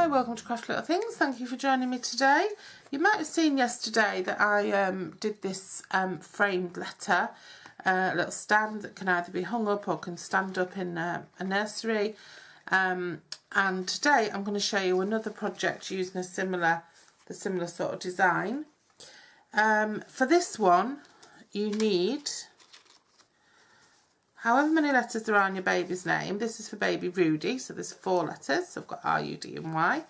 Hi, welcome to Craft Little Things. Thank you for joining me today. You might have seen yesterday that I did this framed letter, a little stand that can either be hung up or can stand up in a nursery. And today I'm going to show you another project using the similar sort of design. For this one, you need however many letters there are in your baby's name. This is for baby Rudy, so there's 4 letters. So I've got R, U, D and Y,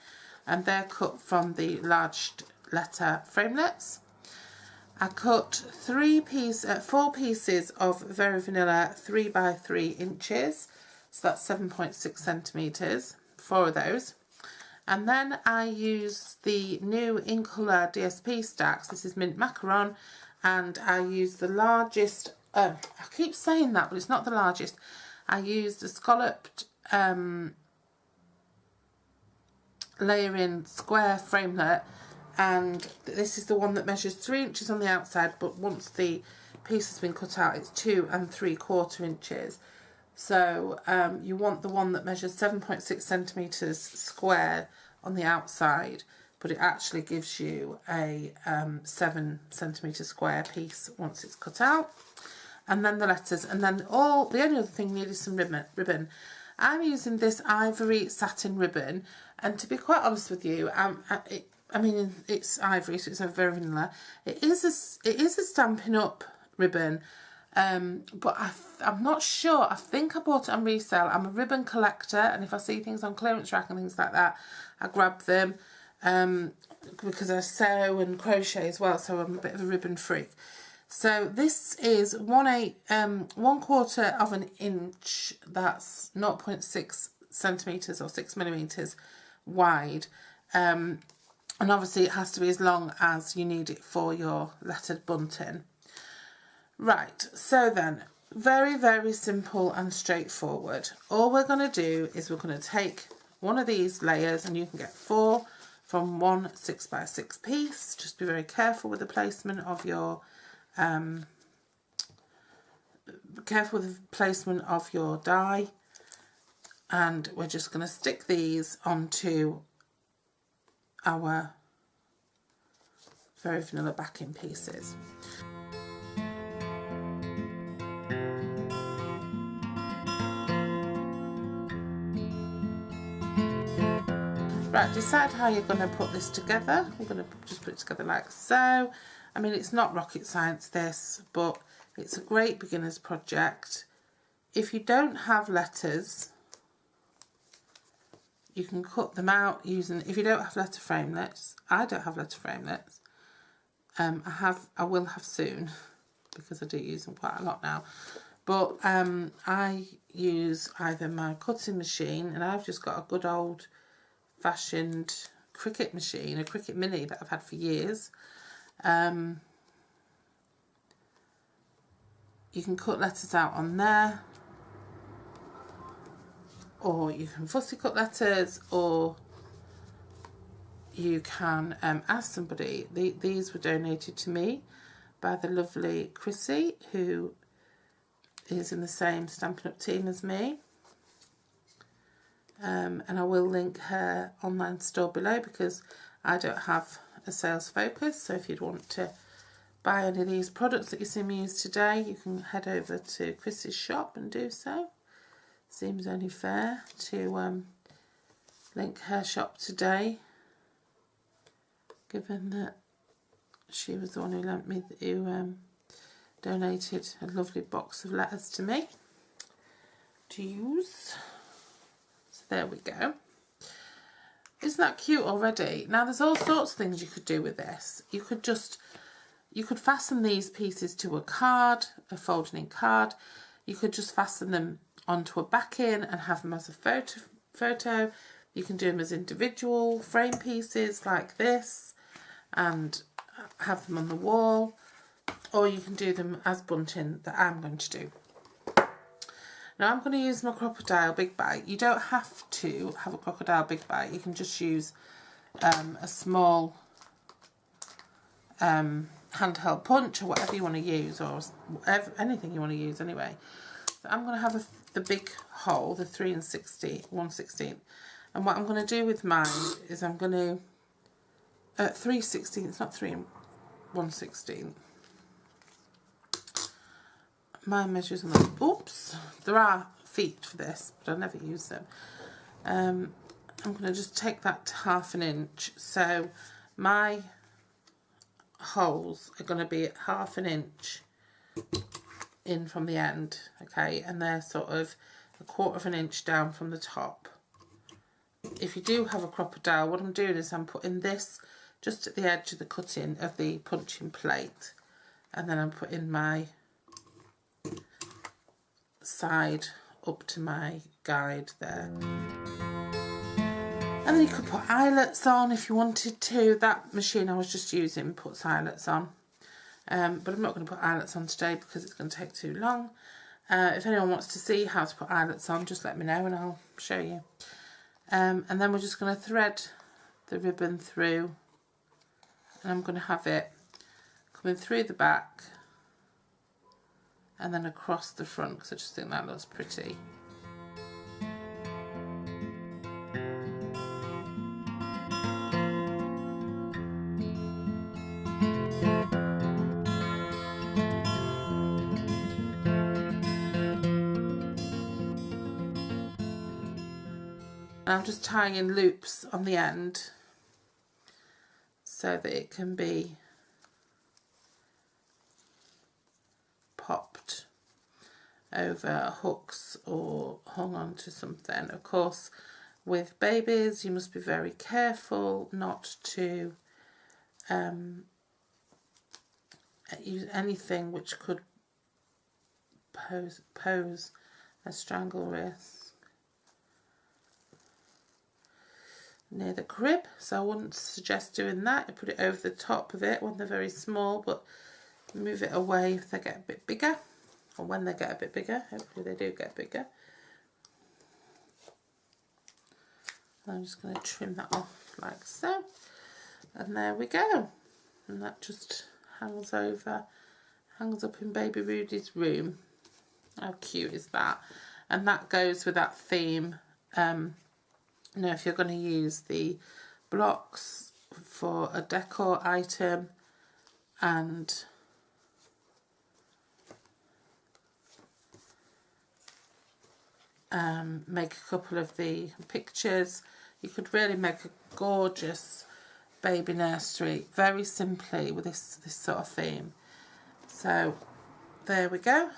and they're cut from the large letter framelets. I cut 4 pieces of Very Vanilla 3 by 3 inches, so that's 7.6 centimetres, 4 of those. And then I use the new In Colour DSP stacks. This is Mint Macaron, and I use the largest. I keep saying that, but it's not the largest. I used a scalloped layering square framelit, and this is the one that measures 3 inches on the outside, but once the piece has been cut out, it's 2 3/4 inches. So you want the one that measures 7.6 centimetres square on the outside, but it actually gives you a 7 centimetre square piece once it's cut out. And then the letters, and then the only other thing you need is some ribbon. I'm using this ivory satin ribbon, and to be quite honest with you, I mean it's ivory, so it's a Very Vanilla. It is a Stampin' Up ribbon, but I'm not sure. I think I bought it on resale. I'm a ribbon collector, and if I see things on clearance rack and things like that, I grab them because I sew and crochet as well, so I'm a bit of a ribbon freak. So this is 1/4 of an inch, that's 0.6 centimetres or 6 millimetres wide, and obviously it has to be as long as you need it for your lettered bunting. Right, so then, very, very simple and straightforward. All we're going to do is we're going to take one of these layers, and you can get 4 from one 6 by 6 piece. Just be very careful with the placement of your die, and we're just going to stick these onto our Very Vanilla backing pieces. Right, decide how you're going to put this together. We're going to just put it together like so. I mean, it's not rocket science this, but it's a great beginner's project. If you don't have letters, you can cut them out using, if you don't have letter framelets, I don't have letter framelets. I will have soon, because I do use them quite a lot now. But I use either my cutting machine, and I've just got a good old fashioned Cricut machine, a Cricut Mini that I've had for years. You can cut letters out on there, or you can fussy cut letters, or you can ask somebody. These were donated to me by the lovely Chrissy, who is in the same Stampin' Up team as me. And I will link her online store below, because I don't have a sales focus. So if you'd want to buy any of these products that you see me use today, you can head over to Chris's shop and do so. Seems only fair to link her shop today, given that she was the one who donated a lovely box of letters to me to use. So there we go. Isn't that cute already? Now there's all sorts of things you could do with this. You could fasten these pieces to a card, a folding in card. You could just fasten them onto a backing and have them as a photo. You can do them as individual frame pieces like this and have them on the wall, or you can do them as bunting that I'm going to do. Now I'm going to use my Crocodile Big Bite. You don't have to have a Crocodile Big Bite. You can just use a small handheld punch, or whatever you want to use, or anything you want to use anyway. So I'm going to have the big hole, the 1/16, And what I'm going to do with mine is I'm going to, 3/16, not 3 1/16. Mine measures on the, oops, there are feet for this, but I never use them. I'm going to just take that to 1/2 inch. So my holes are going to be at 1/2 inch in from the end, okay, and they're sort of 1/4 inch down from the top. If you do have a crocodile, what I'm doing is I'm putting this just at the edge of the cutting of the punching plate, and then I'm putting my side up to my guide there. And then you could put eyelets on if you wanted to. That machine I was just using puts eyelets on, but I'm not going to put eyelets on today because it's going to take too long. If anyone wants to see how to put eyelets on, just let me know and I'll show you. And then we're just going to thread the ribbon through, and I'm going to have it coming through the back and then across the front, because I just think that looks pretty. And I'm just tying in loops on the end so that it can be popped over hooks or hung onto something. Of course, with babies you must be very careful not to use anything which could pose a strangle risk near the crib, so I wouldn't suggest doing that. You put it over the top of it when they're very small, but move it away if they get a bit bigger, or when they get a bit bigger. Hopefully they do get bigger. I'm just going to trim that off like so, and there we go. And that just hangs up in baby Rudy's room. How cute is that? And that goes with that theme. You know, if you're going to use the blocks for a decor item and make a couple of the pictures, you could really make a gorgeous baby nursery very simply with this sort of theme. So there we go.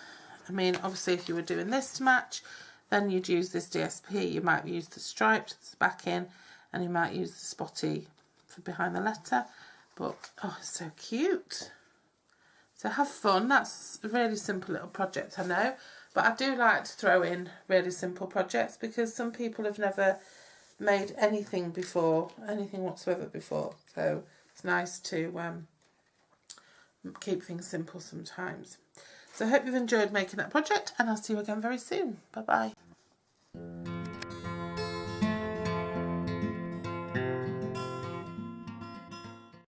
I mean, obviously if you were doing this to match, then you'd use this DSP. You might use the striped backing, and you might use the spotty for behind the letter. But oh, it's so cute. So have fun. That's a really simple little project, I know, but I do like to throw in really simple projects because some people have never made anything before, anything whatsoever before. So it's nice to keep things simple sometimes. So I hope you've enjoyed making that project, and I'll see you again very soon. Bye bye.